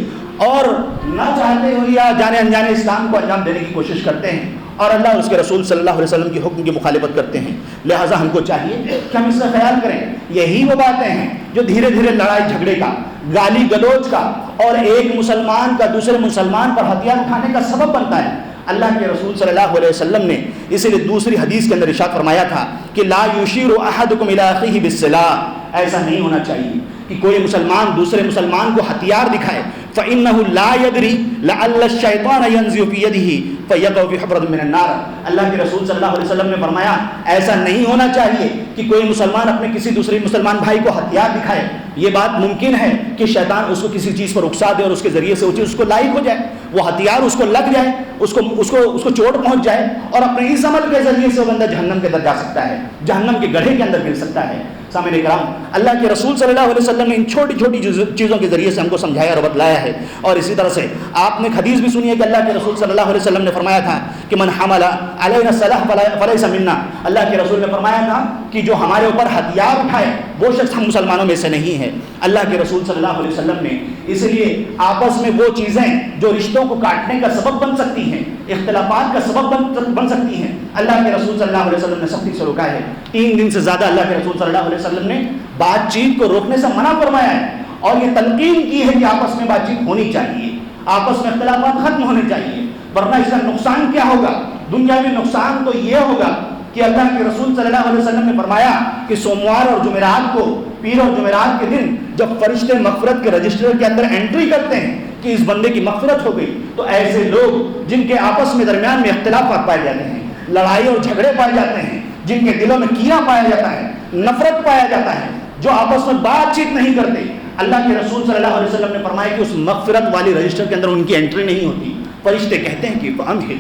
S2: اور نہ چاہتے ہوئے یا جانے انجانے اسلام کو انجام دینے کی کوشش کرتے ہیں اور اللہ اور اس کے رسول صلی اللہ علیہ وسلم کی حکم کی مخالفت کرتے ہیں. لہٰذا ہم کو چاہیے کہ ہم اس کا خیال کریں. یہی وہ باتیں ہیں جو دھیرے دھیرے لڑائی جھگڑے کا، گالی گلوچ کا اور ایک مسلمان کا دوسرے مسلمان پر ہتھیار اٹھانے کا سبب بنتا ہے. اللہ کے رسول صلی اللہ علیہ وسلم نے اسی لیے دوسری حدیث کے اندر ارشاد فرمایا تھا کہ لا یشیر احدکم الی اخیہ بالسلاح، ایسا نہیں ہونا چاہیے کہ کوئی مسلمان دوسرے مسلمان کو ہتھیار دکھائے. فإنه لا يدري لعل الشيطان ينزغ في يده فيقع في حفرة من النار. اللہ کے رسول صلی اللہ علیہ وسلم نے فرمایا ایسا نہیں ہونا چاہیے کہ کوئی مسلمان اپنے کسی دوسرے مسلمان بھائی کو ہتھیار دکھائے. یہ بات ممکن ہے کہ شیطان اس کو کسی چیز پر اکسا دے اور اس کے ذریعے سے وہ چیز اس کو لائق ہو جائے، وہ ہتھیار اس کو لگ جائے، اس کو چوٹ پہنچ جائے اور اپنے اس عمل کے ذریعے سے وہ بندہ جہنم کے اندر جا سکتا ہے، جہنم کے گڑھے کے اندر گر سکتا ہے. سامعین کرام، اللہ کے رسول صلی اللہ علیہ وسلم نے ان چھوٹی چھوٹی چیزوں کے ذریعے سے ہم کو سمجھایا اور بتلایا ہے. اور اسی طرح سے آپ نے حدیث بھی سنی ہے کہ اللہ کے رسول صلی اللہ علیہ وسلم نے فرمایا تھا کہ من حمل علینا السلاح فلیس منا. اللہ کے رسول نے فرمایا تھا کہ جو ہمارے اوپر ہتھیار اٹھائے وہ شخص ہم مسلمانوں میں سے نہیں ہے. اللہ کے رسول صلی اللہ علیہ وسلم نے اس لیے آپس میں وہ چیزیں جو رشتوں کو کاٹنے کا سبب بن سکتی ہیں، اختلافات کا سبب بن سکتی ہیں، اللہ کے رسول صلی اللہ علیہ وسلم نے سختی سے روکا ہے. 3 دن سے زیادہ اللہ کے رسول صلی اللہ علیہ وسلم نے بات چیت کو روکنے سے منع فرمایا ہے اور یہ تلقین کی ہے کہ آپس میں بات چیت ہونی چاہیے، آپس میں اختلافات ختم ہونے چاہیے، ورنہ اس کا نقصان کیا ہوگا؟ دنیاوی نقصان تو یہ ہوگا کہ اللہ کے رسول صلی اللہ علیہ وسلم نے فرمایا کہ سوموار اور جمعرات کو، پیر اور جمعرات کے دن جب فرشتے مغفرت کے رجسٹر کے اندر انٹری کرتے ہیں کہ اس بندے کی مغفرت ہو گئی، تو ایسے لوگ جن کے آپس میں درمیان میں اختلافات پائے جاتے ہیں، لڑائی اور جھگڑے پائے جاتے ہیں، جن کے دلوں میں کینہ پایا جاتا ہے، نفرت پایا جاتا ہے، جو آپس میں بات چیت نہیں کرتے، اللہ کے رسول صلی اللہ علیہ وسلم نے فرمایا کہ اس مغفرت والی رجسٹر کے اندر ان کی انٹری نہیں ہوتی. فرشتے کہتے ہیں کہ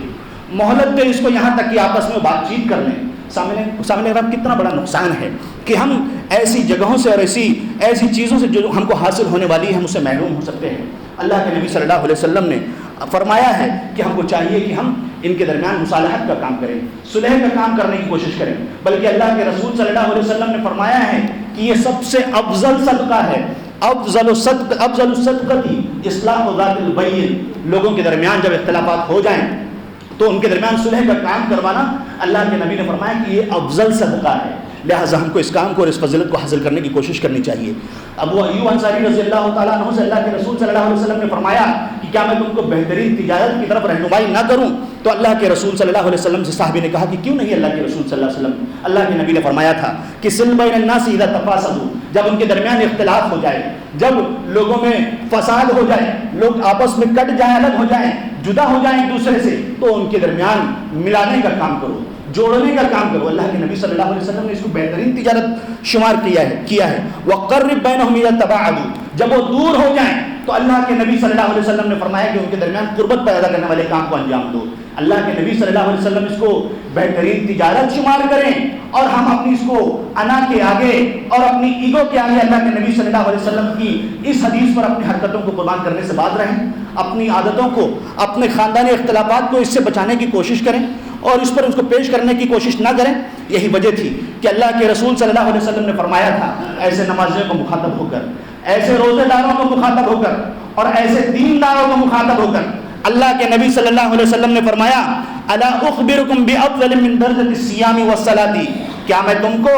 S2: مہلت دے اس کو یہاں تک کہ آپس میں بات چیت کر لیں. سامنے رب کتنا بڑا نقصان ہے کہ ہم ایسی جگہوں سے اور ایسی چیزوں سے جو ہم کو حاصل ہونے والی ہے ہم اس سے محروم ہو سکتے ہیں. اللہ کے نبی صلی اللہ علیہ وسلم نے فرمایا ہے کہ ہم کو چاہیے کہ ہم ان کے درمیان مصالحت کا کام کریں، صلح کا کام کرنے کی کوشش کریں. بلکہ اللہ کے رسول صلی اللہ علیہ وسلم نے فرمایا ہے کہ یہ سب سے افضل صدقہ ہے، افضل الصدقہ اصلاح ذات البین. لوگوں کے درمیان جب اختلافات ہو جائیں تو ان کے درمیان صلح کا کام کروانا، اللہ کے نبی نے فرمایا کہ یہ افضل صدقہ ہے. لہٰذا ہم کو اس کام کو اور اس فضیلت کو حاصل کرنے کی کوشش کرنی چاہیے. ابو ایوب انصاری رضی اللہ تعالیٰ عنہ سے اللہ کے رسول صلی اللہ علیہ وسلم نے فرمایا کہ کیا میں تم کو بہترین تجارت کی طرف رہنمائی نہ کروں؟ تو اللہ کے رسول صلی اللہ علیہ وسلم سے صحابی نے کہا کہ کیوں نہیں اللہ کے رسول صلی اللہ علیہ وسلم؟ اللہ کے نبی نے فرمایا تھا کہ صل بین الناس اذا تفاسدوا، جب ان کے درمیان اختلاف ہو جائے، جب لوگوں میں فساد ہو جائے، لوگ آپس میں کٹ جائیں، الگ ہو جائیں، جدا ہو جائیں ایک دوسرے سے، تو ان کے درمیان ملانے کا کام کرو، جوڑنے کا کام کرو. اللہ کے نبی صلی اللہ علیہ وسلم نے اس کو بہترین تجارت شمار کیا ہے. وَقَرِّبْ بَيْنَهُمْ إِذَا تَبَاعَدُوا، جب وہ دور ہو جائیں تو اللہ کے نبی صلی اللہ علیہ وسلم نے فرمایا کہ ان کے درمیان قربت پیدا کرنے والے کام کو انجام دو. اللہ کے نبی صلی اللہ علیہ وسلم اس کو بہترین تجارت شمار کریں اور ہم اپنی اس کو انا کے آگے اور اپنی ایگو کے آگے اللہ کے نبی صلی اللہ علیہ وسلم کی اس حدیث پر اپنی حرکتوں کو قربان کرنے سے باز رہیں، اپنی عادتوں کو، اپنے خاندانی اختلافات کو اس سے بچانے کی کوشش کریں اور اس پر اس کو پیش کرنے کی کوشش نہ کریں. یہی وجہ تھی کہ اللہ کے رسول صلی اللہ علیہ وسلم نے فرمایا تھا ایسے نمازیوں کو مخاطب ہو کر، ایسے روزے داروں کو مخاطب ہو کر اور ایسے دینداروں کو مخاطب ہو کر اللہ کے نبی صلی اللہ علیہ وسلم نے فرمایا الا اخبرکم بافضل من درجۃ الصیام والصلاۃ، کیا میں تم کو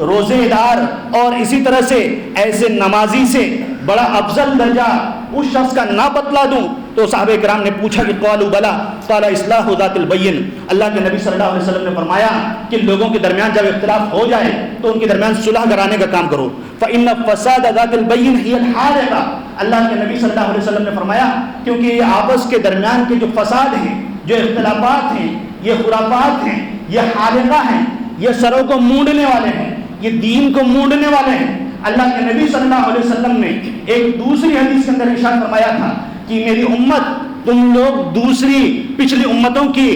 S2: روزے دار اور اسی طرح سے ایسے نمازی سے بڑا افضل درجہ اس شخص کا نہ بتلا دوں؟ تو صحابہ کرام نے پوچھا کہ قالوا بلا قال اصلاح ذات البین. اللہ کے نبی صلی اللہ علیہ وسلم نے فرمایا کہ لوگوں کے درمیان جب اختلاف ہو جائے تو ان کے درمیان صلح کرانے کا کام کرو. فإن فساد ذات البین هي الحارقہ. اللہ کے نبی صلی اللہ علیہ وسلم نے فرمایا کیونکہ یہ آپس کے درمیان کے جو فساد ہیں، جو اختلافات ہیں، یہ خرافات ہیں، یہ حارقہ ہیں، یہ سروں کو مونڈنے والے ہیں، یہ دین کو مونڈنے والے ہیں۔ اللہ کے نبی صلی اللہ علیہ وسلم نے ایک دوسری حدیث کے اندر ارشاد فرمایا تھا کہ میری امت، تم لوگ دوسری پچھلی امتوں کی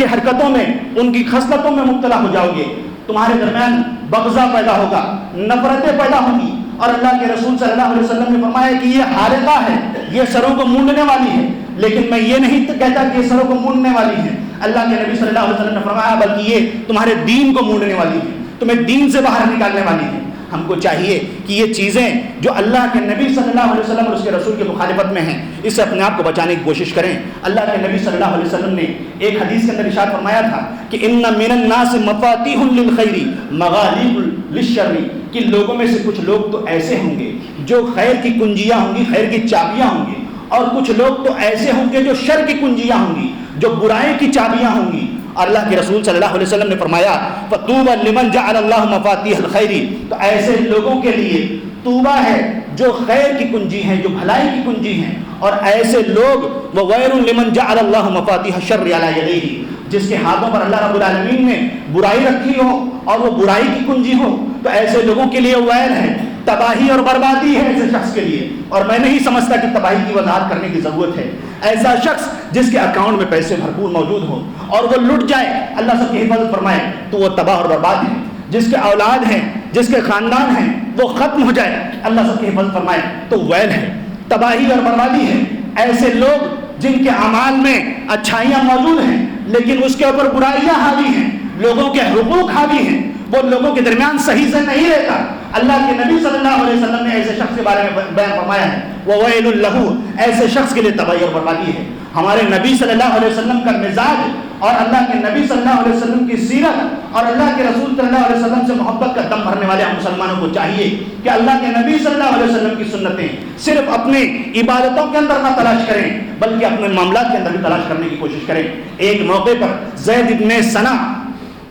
S2: حرکتوں میں، ان کی خصلتوں میں مبتلا ہو جاؤ گے، تمہارے درمیان بغضہ پیدا ہوگا، نفرتیں پیدا ہوں گی، اور اللہ کے رسول صلی اللہ علیہ وسلم نے فرمایا کہ یہ حارقہ ہے، یہ سروں کو مونڈنے والی ہے، لیکن میں یہ نہیں کہتا کہ یہ سروں کو مونڈنے والی ہے۔ اللہ کے نبی صلی اللہ علیہ وسلم نے فرمایا بلکہ یہ تمہارے دین کو مونڈنے والی ہے، تمہیں دین سے باہر نکالنے والی ہے۔ ہم کو چاہیے کہ یہ چیزیں جو اللہ کے نبی صلی اللہ علیہ وسلم اور اس کے رسول کی مخالفت میں ہیں، اس سے اپنے آپ کو بچانے کی کوشش کریں۔ اللہ کے نبی صلی اللہ علیہ وسلم نے ایک حدیث کے اندر ارشاد فرمایا تھا کہ ان من الناس مفاتیح للخیر مغالیق للشر، کہ لوگوں میں سے کچھ لوگ تو ایسے ہوں گے جو خیر کی کنجیاں ہوں گی، خیر کی چابیاں ہوں گی، اور کچھ لوگ تو ایسے ہوں گے جو شر کی کنجیاں ہوں گی، جو برائی کی چابیاں ہوں گی۔ اور اللہ کے رسول صلی اللہ علیہ وسلم نے فرمایا فطوبى لمن جعل اللہ مفاتیح الخیر، تو ایسے لوگوں کے لیے طوبہ ہے جو خیر کی کنجی ہیں، جو بھلائی کی کنجی ہیں، اور ایسے لوگ وویل لمن جعل اللہ مفاتیح الشر علی یدیہ، جس کے ہاتھوں پر اللہ رب العالمین نے برائی رکھی ہو اور وہ برائی کی کنجی ہو، تو ایسے لوگوں کے لیے ویل ہے، تباہی اور بربادی ہے ایسے شخص کے لیے۔ اور میں نہیں سمجھتا کہ تباہی کی وضاحت کرنے کی ضرورت ہے۔ ایسا شخص جس کے اکاؤنٹ میں پیسے بھرپور موجود ہوں اور وہ لٹ جائے، اللہ سب کی حفاظت فرمائے، تو وہ تباہ اور برباد ہے۔ جس کے اولاد ہیں، جس کے خاندان ہیں، وہ ختم ہو جائے، اللہ سب کی حفاظت فرمائے، تو ویل ہے، تباہی اور بربادی ہے۔ ایسے لوگ جن کے اعمال میں اچھائیاں موجود ہیں لیکن اس کے اوپر برائیاں حاوی ہیں، لوگوں کے حقوق حاوی ہیں، وہ لوگوں کے درمیان صحیح سے نہیں رہتا۔ اللہ کے نبی صلی اللہ علیہ وسلم نے ایسے شخص کے بارے میں بیان فرمایا ہے وَوَيْلٌ لَهُ، ایسے شخص کے لیے تباہی اور بربادی ہے۔ ہمارے نبی صلی اللہ علیہ وسلم کا مزاج اور اللہ کے نبی صلی اللہ علیہ وسلم کی سیرت اور اللہ کے رسول صلی اللہ علیہ وسلم سے محبت کا دم بھرنے والے ہم مسلمانوں کو چاہیے کہ اللہ کے نبی صلی اللہ علیہ وسلم کی سنتیں صرف اپنے عبادتوں کے اندر نہ تلاش کریں بلکہ اپنے معاملات کے اندر بھی تلاش کرنے کی کوشش کریں۔ ایک موقع پر زید ابن ثنا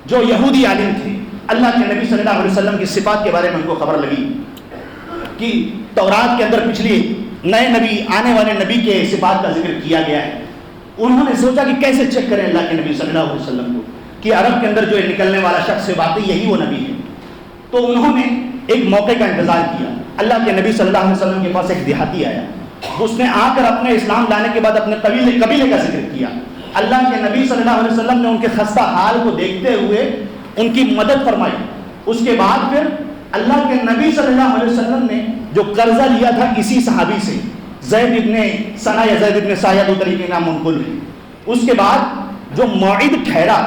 S2: جو یہودی عالم تھے، اللہ کے نبی صلی اللہ علیہ وسلم کی صفات کے بارے میں ان کو خبر لگی کہ تورات کے اندر پچھلی نئے نبی، آنے والے نبی کے صفات کا ذکر کیا گیا ہے۔ انہوں نے سوچا کہ کیسے چیک کریں اللہ کے نبی صلی اللہ علیہ وسلم کو کہ عرب کے اندر جو نکلنے والا شخص ہے واقعی یہی وہ نبی ہے۔ تو انہوں نے ایک موقع کا انتظار کیا۔ اللہ کے نبی صلی اللہ علیہ وسلم کے پاس ایک دیہاتی آیا، اس نے آ کر اپنے اسلام لانے کے بعد اپنے قبیلے کا ذکر کیا۔ اللہ کے نبی صلی اللہ علیہ وسلم نے ان کے خستہ حال کو دیکھتے ہوئے ان کی مدد فرمائی۔ اس کے بعد پھر اللہ کے نبی صلی اللہ علیہ وسلم نے جو قرضہ لیا تھا اسی صحابی سے، زید ابن ثنا یا زید ابن سایہ، دو طریقے نام منقول ہیں، اس کے بعد جو موعد ٹھہرا،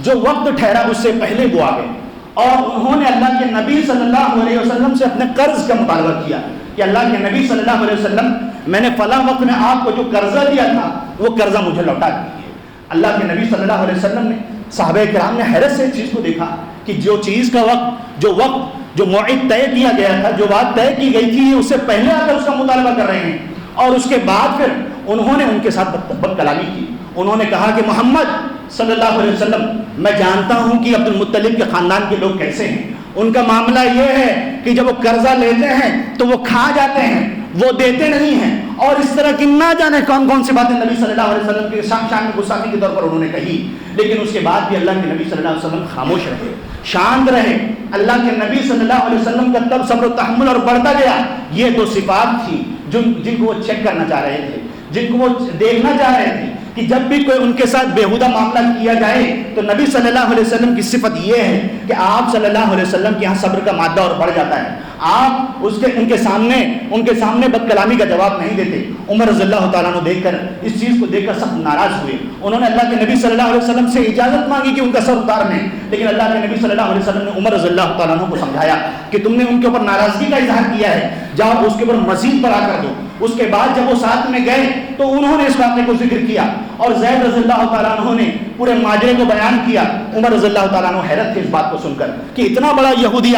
S2: جو وقت ٹھہرا اس سے پہلے وہ آ گئے اور انہوں نے اللہ کے نبی صلی اللہ علیہ وسلم سے اپنے قرض کا مطالبہ کیا کہ اللہ کے نبی صلی اللہ علیہ وسلم میں نے فلاں وقت میں آپ کو جو قرضہ دیا تھا وہ قرضہ مجھے لوٹا دیجیے۔ اللہ کے نبی صلی اللہ علیہ وسلم نے، صحابہ کرام نے حیرت سے اس چیز کو دیکھا کہ جو چیز کا وقت، جو موعد طے کیا گیا تھا، جو بات طے کی گئی تھی، اس سے پہلے آ کر اس کا مطالبہ کر رہے ہیں۔ اور اس کے بعد پھر انہوں نے ان کے ساتھ بد کلامی کی۔ انہوں نے کہا کہ محمد صلی اللہ علیہ وسلم، میں جانتا ہوں کہ عبد المطلب کے خاندان کے لوگ کیسے ہیں، ان کا معاملہ یہ ہے کہ جب وہ قرضہ لیتے ہیں تو وہ کھا جاتے ہیں، وہ دیتے نہیں ہیں، اور اس طرح کی نہ جانے کون کون سی باتیں نبی صلی اللہ علیہ وسلم کے شان میں گستاخی کے طور پر انہوں نے کہی۔ لیکن اس کے بعد بھی اللہ کے نبی صلی اللہ علیہ وسلم خاموش رہے، شانت رہے۔ اللہ کے نبی صلی اللہ علیہ وسلم کا تب صبر و تحمل اور بڑھتا گیا۔ یہ دو صفات تھی جن کو وہ چیک کرنا چاہ رہے تھے، جن کو وہ دیکھنا چاہ رہے تھے کہ جب بھی کوئی ان کے ساتھ بےہودہ معاملہ کیا جائے تو نبی صلی اللہ علیہ وسلم کی صفت یہ ہے کہ آپ صلی اللہ علیہ وسلم کے یہاں صبر کا مادہ اور بڑھ جاتا ہے، آپ ان کے سامنے بد کلامی کا جواب نہیں دیتے۔ عمر رضی اللہ تعالیٰ عنہ دیکھ کر، اس چیز کو دیکھ کر سخت ناراض ہوئے۔ انہوں نے اللہ کے نبی صلی اللہ علیہ وسلم سے اجازت مانگی کہ ان کا سر اتار لیں، لیکن اللہ کے نبی صلی اللہ علیہ وسلم نے عمر رضی اللہ تعالیٰ عنہ کو سمجھایا کہ تم نے ان کے اوپر ناراضگی کا اظہار کیا ہے، جاؤ اس کے اوپر مزید بڑھا کر دو۔ اس کے بعد جب وہ ساتھ میں گئے تو انہوں نے اس واقعے کو ذکر کیا اور زید رضی اللہ تعالیٰ عنہ نے پورے ماجرے کو بیان کیا۔ عمر رضی اللہ تعالیٰ عنہ حیرت تھی اس بات کو سن کر کہ اتنا بڑا یہودی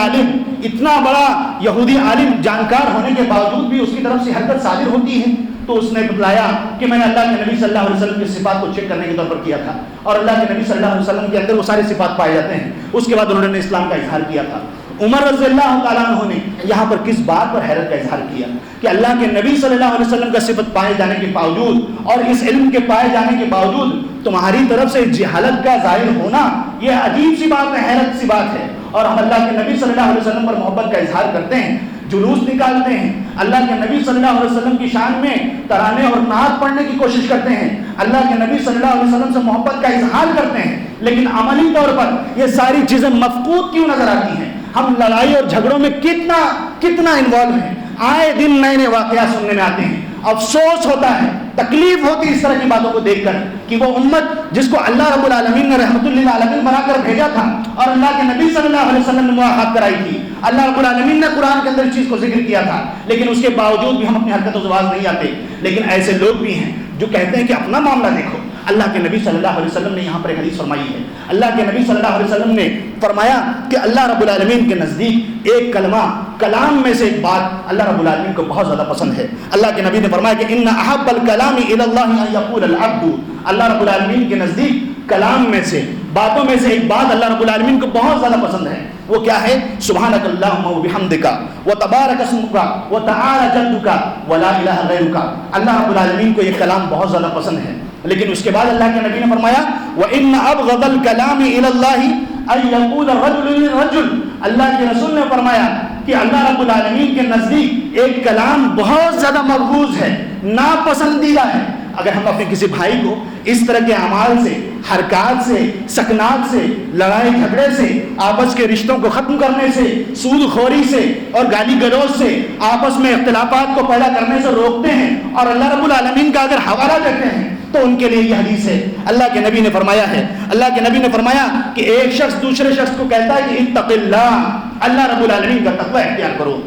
S2: عالم جانکار ہونے کے باوجود بھی اس کی طرف سے حرکت صادر ہوتی ہے۔ تو اس نے بتلایا کہ میں نے اللہ کے نبی صلی اللہ علیہ وسلم کی صفات کو چیک کرنے کے طور پر کیا تھا اور اللہ کے نبی صلی اللہ علیہ وسلم کے اندر وہ سارے صفات پائے جاتے ہیں۔ اس کے بعد انہوں نے اسلام کا اظہار کیا تھا۔ عمر رضی اللہ تعالیٰ عنہ نے یہاں پر کس بات پر حیرت کا اظہار کیا کہ اللہ کے نبی صلی اللہ علیہ وسلم کا صفت پائے جانے کے باوجود اور اس علم کے پائے جانے کے باوجود تمہاری طرف سے جہالت کا ظاہر ہونا یہ عجیب سی بات ہے، حیرت سی بات ہے، اور ہم اللہ کے نبی صلی اللہ علیہ وسلم پر محبت کا اظہار کرتے ہیں، جلوس نکالتے ہیں، اللہ کے نبی صلی اللہ علیہ وسلم کی شان میں ترانے اور نعت پڑھنے کی کوشش کرتے ہیں، اللہ کے نبی صلی اللہ علیہ وسلم سے محبت کا اظہار کرتے ہیں، لیکن عملی طور پر یہ ساری چیزیں مفقود کیوں نظر آتی ہیں؟ ہم لڑائی اور جھگڑوں میں کتنا انوالو ہیں، آئے دن نئے نئے واقعات سننے میں آتے ہیں، افسوس ہوتا ہے، تکلیف ہوتی ہے اس طرح کی باتوں کو دیکھ کر کہ وہ امت جس کو اللہ رب العالمین نے رحمت للعالمین بنا کر بھیجا تھا اور اللہ کے نبی صلی اللہ علیہ وسلم نے مواخات کرائی تھی، اللہ رب العالمین نے قرآن کے اندر اس چیز کو ذکر کیا تھا، لیکن اس کے باوجود بھی ہم اپنی حرکتوں سے باز نہیں آتے۔ لیکن ایسے لوگ بھی ہیں جو کہتے ہیں کہ اپنا معاملہ دیکھو، اللہ کے نبی صلی اللہ علیہ وسلم نے یہاں پر ایک حدیث فرمائی ہے، اللہ کے نبی صلی اللہ علیہ وسلم نے فرمایا کہ اللہ رب العالمین کے نزدیک ایک کلمہ، کلام میں سے ایک بات اللہ رب العالمین کو بہت زیادہ پسند ہے۔ اللہ کے نبی نے فرمایا کہ ان احب الکلام الی اللہ ان یقول العبد، اللہ رب العالمین کے نزدیک کلام میں سے، باتوں میں سے ایک بات اللہ رب العالمین کو بہت زیادہ پسند ہے، وہ کیا ہے؟ سبحانک اللہم وبحمدک وتبارک اسمک وتعالی جدک ولا الہ غیرک۔ اللہ رب العالمین کو یہ کلام بہت زیادہ پسند ہے، لیکن اس کے بعد اللہ کے نبی نے فرمایا وَإِنَّ أَبْغَضَ الْكَلَامِ إِلَى اللَّهِ أَن يَقُولَ الرَّجُلُ لِلرَّجُلِ، اللہ کے رسول نے فرمایا کہ اللہ رب العالمین کے نزدیک ایک کلام بہت زیادہ مبغوض ہے، ناپسندیدہ ہے۔ اگر ہم اپنے کسی بھائی کو اس طرح کے اعمال سے، حرکات سے، سکنات سے، لڑائی جھگڑے سے، آپس کے رشتوں کو ختم کرنے سے، سود خوری سے اور گالی گلوچ سے، آپس میں اختلافات کو پیدا کرنے سے روکتے ہیں اور اللہ رب العالمین کا اگر حوالہ دیتے ہیں تو ان کے لیے یہ حدیث ہے۔ اللہ کے نبی نے فرمایا ہے، اللہ کے نبی نے فرمایا کہ ایک شخص دوسرے شخص کو کہتا ہے کہ اتق اللہ، اللہ رب العالمین کا تقوی اختیار کرو،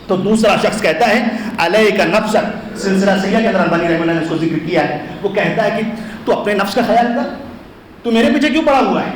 S2: تو دوسرا شخص کہتا ہے علیک نفسک، سلسلہ سیاہ کے اندر البانی رحمہ اللہ نے اس کو ذکر کیا ہے، وہ کہتا ہے کہ تو اپنے نفس کا خیال کر، تو میرے پیچھے کیوں پڑا ہوا ہے؟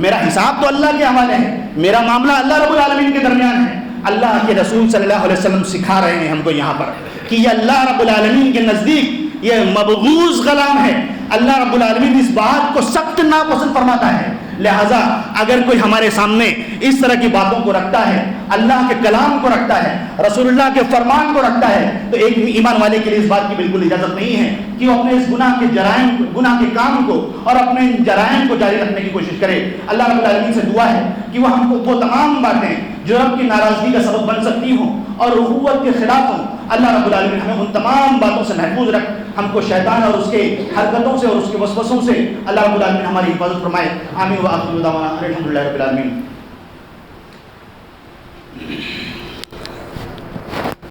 S2: میرا حساب تو اللہ کے حوالے ہے، میرا معاملہ اللہ رب العالمین کے درمیان ہے۔ اللہ کے رسول صلی اللہ علیہ وسلم سکھا رہے ہیں ہم کو یہاں پر کہ یہ اللہ رب العالمین کے نزدیک یہ مبغوض کلام ہے، اللہ رب العالمین اس بات کو سخت ناپسند فرماتا ہے۔ لہذا اگر کوئی ہمارے سامنے اس طرح کی باتوں کو رکھتا ہے، اللہ کے کلام کو رکھتا ہے، رسول اللہ کے فرمان کو رکھتا ہے، تو ایک ایمان والے کے لیے اس بات کی بالکل اجازت نہیں ہے کہ وہ اپنے اس گناہ کے کام کو اور اپنے جرائم کو جاری رکھنے کی کوشش کرے۔ اللہ رب العالمین سے دعا ہے کہ وہ ہم کو وہ تمام باتیں جو رب کی ناراضگی کا سبب بن سکتی ہوں اور اخوت کے خلاف ہوں، اللہ رب العالمین ہمیں ان تمام باتوں سے محفوظ رکھ، ہم کو شیطان اور اس کے حرکتوں سے اور اس کے وسوسوں سے اللہ رب العالمین ہماری حفاظت فرمائے۔ آمین وآخر دعوانا الحمدللہ رب العالمین۔